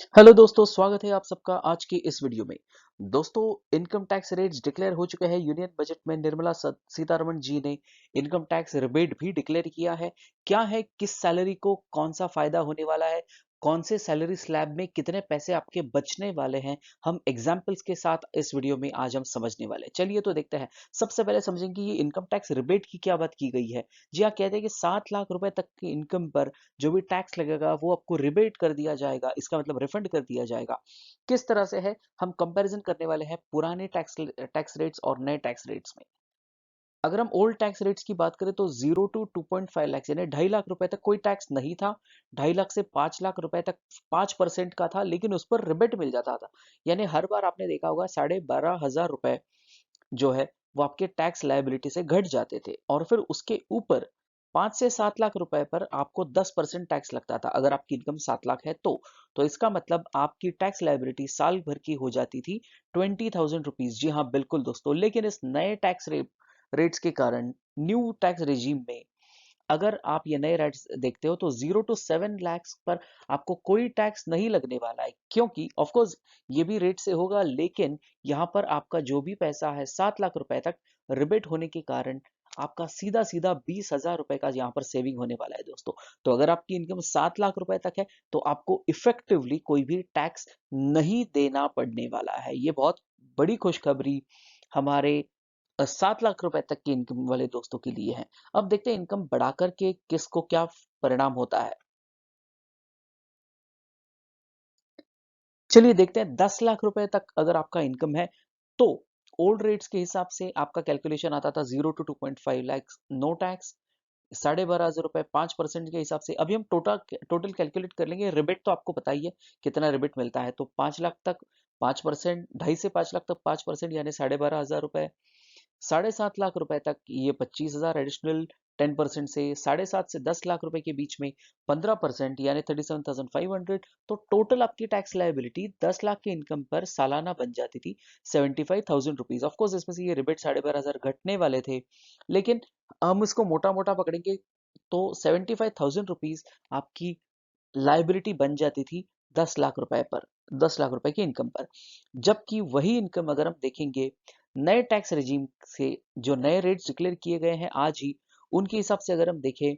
Hello दोस्तों, स्वागत है आप सबका आज की इस वीडियो में। दोस्तों, इनकम टैक्स रेट्स डिक्लेयर हो चुके हैं। यूनियन बजट में निर्मला सीतारमण जी ने इनकम टैक्स रिबेट भी डिक्लेयर किया है। क्या है, किस सैलरी को कौन सा फायदा होने वाला है, कौन से सैलरी स्लैब में कितने पैसे आपके बचने वाले हैं, हम एग्जाम्पल्स के साथ इस वीडियो में आज हम समझने वाले हैं। चलिए तो देखते हैं। सबसे पहले समझेंगे ये इनकम टैक्स रिबेट की क्या बात की गई है। जी हाँ, कहते हैं कि 7 लाख रुपए तक की इनकम पर जो भी टैक्स लगेगा वो आपको रिबेट कर दिया जाएगा। इसका मतलब रिफंड कर दिया जाएगा। किस तरह से है, हम कंपैरिजन करने वाले हैं पुराने टैक्स रेट्स और नए टैक्स रेट्स में। अगर हम ओल्ड टैक्स रेट्स की बात करें तो 0 to 2.5 लाख यानी 2.5 लाख रुपए तक कोई टैक्स नहीं था। 2.5 लाख से 5 लाख रुपए तक 5% का था, लेकिन उस पर रिबेट मिल जाता था। यानी हर बार आपने देखा होगा 12,500 रुपए जो है वो आपके टैक्स लायबिलिटी से घट जाते थे, और फिर उसके ऊपर 5 से 7 लाख रुपए पर आपको 10% टैक्स लगता था। अगर आपकी इनकम 7 लाख है तो इसका मतलब आपकी टैक्स लायबिलिटी साल भर की हो जाती थी 20,000 रुपीज। जी हाँ, बिल्कुल दोस्तों। लेकिन इस नए टैक्स रेट्स के कारण, न्यू टैक्स रेजिम में, अगर आप ये नए रेट्स देखते हो तो 0 to 7 lakhs पर आपको कोई टैक्स नहीं लगने वाला है, क्योंकि ऑफ कोर्स ये भी रेट से होगा, लेकिन यहाँ पर आपका जो भी पैसा है 7 लाख रुपए तक रिबेट होने के कारण आपका सीधा सीधा 20,000 रुपए का यहाँ पर सेविंग होने वाला है दोस्तों। तो अगर आपकी इनकम 7 लाख रुपए तक है तो आपको इफेक्टिवली कोई भी टैक्स नहीं देना पड़ने वाला है। ये बहुत बड़ी खुशखबरी हमारे 7 लाख रुपए तक की इनकम वाले दोस्तों के लिए है। अब देखते हैं इनकम बढ़ाकर के किसको क्या परिणाम होता है। चलिए देखते हैं, 10 लाख रुपए तक अगर आपका इनकम है तो ओल्ड रेट्स के हिसाब से आपका कैलकुलेशन आता था 0 to 2.5 लाख, नो टैक्स, 12,500 रुपए 5% के हिसाब से। अभी हम टोटल टोटल कैलकुलेट कर लेंगे। रिबेट तो आपको पता ही है कितना रिबेट मिलता है, तो 5 लाख तक 5%, 2.5 से 5 लाख तक 5% यानी 12,500 रुपए। 7.5 लाख रुपए तक ये 25,000 एडिशनल 10% से। 7.5 से 10 लाख रुपए के बीच में 15% यानी 37,500। तो टोटल आपकी टैक्स लायबिलिटी 10 लाख की इनकम पर सालाना बन जाती थी 75,000 रुपीज। ऑफकोर्स इसमें से ये रिबेट 12,500 घटने वाले थे, लेकिन हम इसको मोटा मोटा पकड़ेंगे तो 75,000 रुपीज आपकी लायबिलिटी बन जाती थी 10 लाख रुपए पर, 10 लाख रुपए की इनकम पर। जबकि वही इनकम अगर हम देखेंगे नए टैक्स रेजिम से, जो नए रेट्स डिक्लेयर किए गए हैं आज ही, उनके हिसाब से अगर हम देखें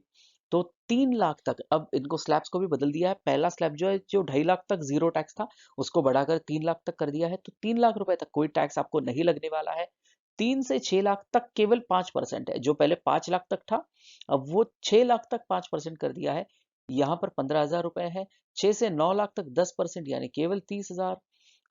तो 3 लाख तक, अब इनको स्लैब्स को भी बदल दिया है। पहला स्लैब जो है, जो 2.5 लाख तक जीरो टैक्स था, उसको बढ़ाकर 3 लाख तक कर दिया है। तो 3 लाख रुपए तक कोई टैक्स आपको नहीं लगने वाला है। 3 से 6 लाख तक केवल 5% है। जो पहले 5 लाख तक था, अब वो 6 लाख तक 5% कर दिया है। यहाँ पर 15,000 रुपए है। 6 से 9 लाख तक 10% यानी केवल 30,000।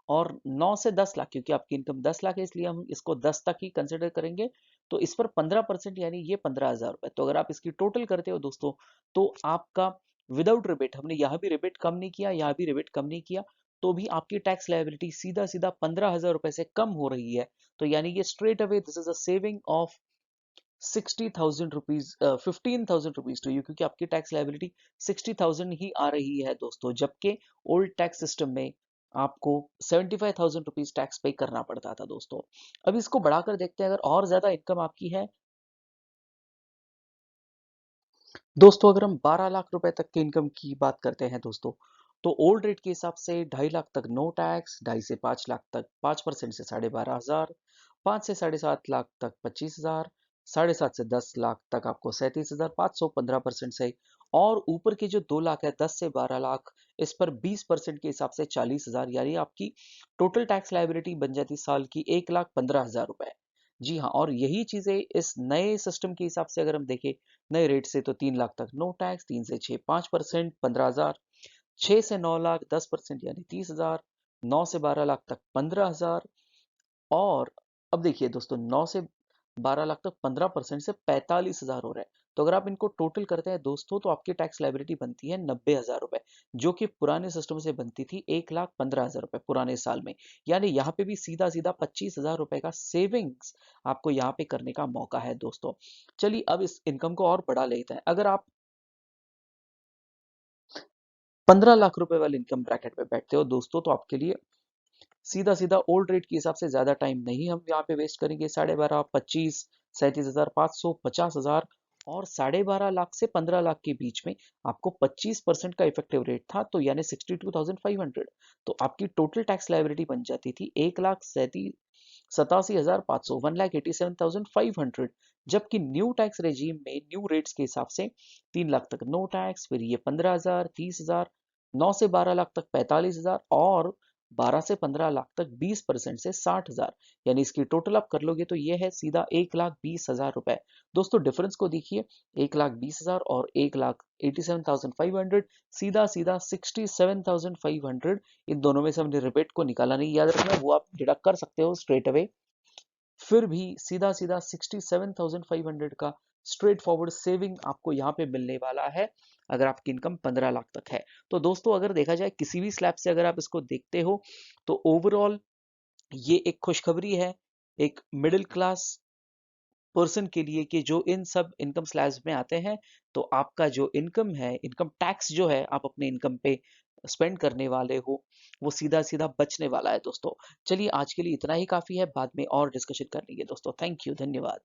और 9 से 10 लाख, क्योंकि आपकी इनकम 10 लाख है इसलिए हम इसको 10 तक ही कंसिडर करेंगे, तो इस पर 15% यानी ये 15,000 रुपए। तो अगर आप इसकी टोटल करते हो दोस्तों, तो आपका विदाउट रिबेट, हमने यहाँ भी रिबेट कम नहीं किया, यहाँ भी रिबेट कम नहीं किया, तो भी आपकी टैक्स लायबिलिटी सीधा सीधा 15,000 रुपए से कम हो रही है। तो यानी ये straight away this is a saving of 60,000 rupees, 15,000 rupees to you, क्योंकि आपकी टैक्स लायबिलिटी 60,000 ही आ रही है दोस्तों। जबकि ओल्ड टैक्स सिस्टम में आपको 75,000 रुपीज टैक्स पे करना पड़ता था दोस्तों। अब इसको बढ़ाकर देखते हैं, अगर और ज्यादा इनकम आपकी है दोस्तों। अगर हम 12 लाख रुपए तक की इनकम की बात करते हैं दोस्तों, तो ओल्ड रेट के हिसाब से 2.5 लाख तक नो टैक्स, 2.5 से 5 लाख तक 5% से 12,500, 5 से 7.5 लाख तक 25,000, 7.5 से 10 लाख तक आपको 37,500 15% से। और ऊपर के जो 2 लाख है, 10 से 12 लाख, इस पर 20% के हिसाब से 40,000, यानी आपकी टोटल टैक्स लाइबिलिटी बन जाती साल की 1,15,000 रुपए। जी हाँ, और यही चीजें इस नए सिस्टम के हिसाब से अगर हम देखें, नए रेट से, तो 3 लाख तक नो टैक्स, 3 से 6 5% 15,000, 6 से 9 लाख 10% यानी 30,000, 9 से 12 लाख तक 15,000। और अब देखिए दोस्तों, 9 से 12 लाख तक 15% से 45,000 हो रहा है। तो अगर आप इनको टोटल करते हैं दोस्तों, तो आपकी टैक्स लाइबिलिटी बनती है 90,000 रुपए, जो कि पुराने सिस्टम से बनती थी 1,15,000 रुपए पुराने साल में। यानी यहाँ पे भी सीधा सीधा 25,000 रुपए का सेविंग्स आपको यहाँ पे करने का मौका है दोस्तों। चलिए अब इस इनकम को और बढ़ा लेते हैं। अगर आप 15 लाख रुपए वाले इनकम ब्रैकेट में बैठते हो दोस्तों, तो आपके लिए सीधा सीधा ओल्ड रेट के हिसाब से ज्यादा टाइम नहीं हम यहाँ पे वेस्ट करेंगे। 12.5 25 37,500 50,000 और 12.5 लाख से 15 लाख के बीच में आपको 25% का इफेक्टिव रेट था, तो यानी 62,500। तो आपकी टोटल टैक्स लाइबिलिटी बन जाती थी 1,87,500, 1,87,500। जबकि न्यू टैक्स रेजीम में न्यू रेट्स के हिसाब से 3 लाख तक नो टैक्स, फिर ये 15,000, 30,000, 9 से 12 लाख तक 45,000, और 12 से 15 लाख तक 20% से 60,000। यानी इसकी टोटल आप कर लोगे तो ये है सीधा 1,20,000 रुपए। दोस्तों डिफरेंस को देखिए, 1,20,000 और 1,87,500, सीधा सीधा 67,500। इन दोनों में से हमने रिबेट को निकाला नहीं, याद रखना, वो आप डिडक्ट कर सकते हो स्ट्रेट अवे। फिर भी सीधा सीधा 67,500 का स्ट्रेट फॉरवर्ड सेविंग आपको यहाँ पे मिलने वाला है अगर आपकी इनकम 15 लाख तक है। तो दोस्तों अगर देखा जाए किसी भी स्लैब से अगर आप इसको देखते हो तो ओवरऑल ये एक खुशखबरी है एक मिडिल क्लास पर्सन के लिए कि जो इन सब इनकम स्लैब्स में आते हैं, तो आपका जो इनकम है, इनकम टैक्स जो है आप अपने इनकम पे स्पेंड करने वाले हो, वो सीधा सीधा बचने वाला है दोस्तों। चलिए आज के लिए इतना ही काफी है, बाद में और डिस्कशन कर लेंगे दोस्तों। थैंक यू, धन्यवाद।